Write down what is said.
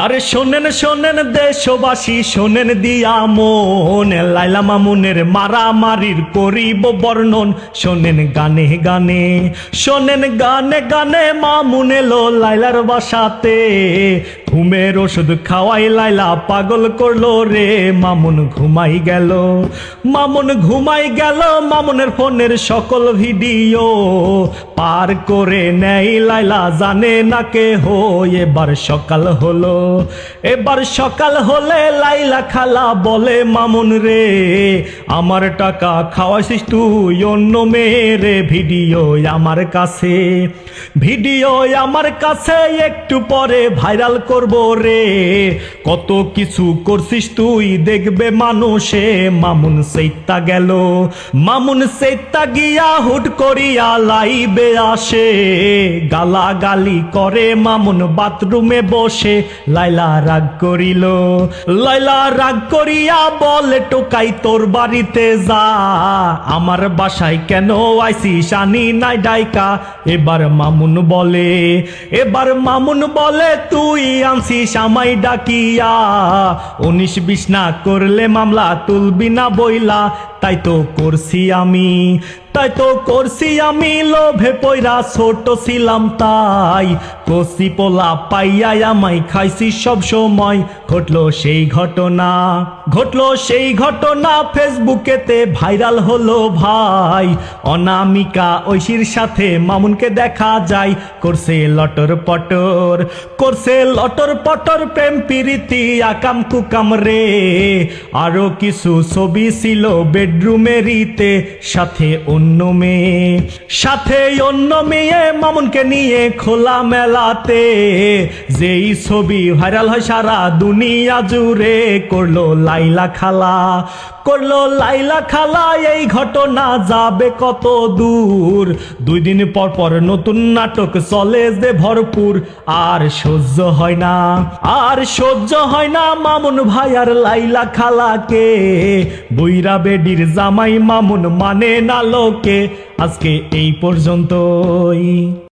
আরে শোনেন শোনেন দেশবাসী, শোনেন দিয়া মন, লাইলা মামুনের মারামারির করিব বর্ণন। শোনেন গানে গানে, শোনেন গানে গানে, মামুন এলো লাইলার বাসাতে। ঘুমের ওষুধ খাওয়াই লাইলা পাগল করলো রে। মামুন ঘুমাই গেল, মামুন ঘুমাই গেল, মামুনের ফোনের সকল ভিডিও পার করে নেই লাইলা, জানে না কে হো। এবার সকাল হলো, এবার সকাল হলে লাইলা খালা বলে মামুন রে, আমার টাকা খাওয়াইছিস তুই অন্য মেয়েরে। ভিডিও আমার কাছে, ভিডিও আমার কাছে, একটু পরে ভাইরাল করব রে। কত কিছু করছিস তুই দেখবে মানুষে। মামুন সেইতা গেল, মামুন সেইতা গিয়া হুট করিয়া লাইবে আসে। গালাগালি করে মামুন বাথরুমে বসে। লাইলা রাগ করিল, লাইলা রাগ করিয়া বলে টোকাই তোর বাড়িতে যা, আমার বাসায় কেন আইসিস আনি নাই ডাইকা। এবার মামুন বলে, এবার মামুন বলে তুই আনছিস আমায় ডাকিয়া, 19-20 না করলে মামলা তুলবি না বইলা। তাই তো করছি আমি, তাই তো করছি আমি, লোভে পয়রা ছোট ছিলাম তাই। কচি পোলা পাইয়াই আমায় খাইছি সব সময়। ঘটলো সেই ঘটনা, ঘটলো সেই ঘটনা, ফেসবুকেতে ভাইরাল হলো ভাই। অনামিকা ঐশীর সাথে মামুনকে দেখা যায়, করছে লটর পটর, করছে লটর পটর, প্রেম প্রীতি আকাম কুকাম রে। আরো কিছু ছবি ছিল বেডরুমেরিতে, সাথে অন্য মেয়ে, সাথে অন্য মেয়ে মামুনকে নিয়ে খোলা মেলাতে। যেই ছবি ভাইরাল হয় সারা দুনিয়া জুড়ে, করলো লাইলা খালা, করলো লাইলা খালা। এই ঘটনা যাবে কত দূর, 2 দিন পর পর নতুন নাটক চলে যে ভরপুর। আর সহ্য হয় না, আর সহ্য হয় না মামুন ভাই আর লাইলা খালাকে। বুইরা বেডির জামাই মামুন মানে না লোকে। আজকে এই পর্যন্তই।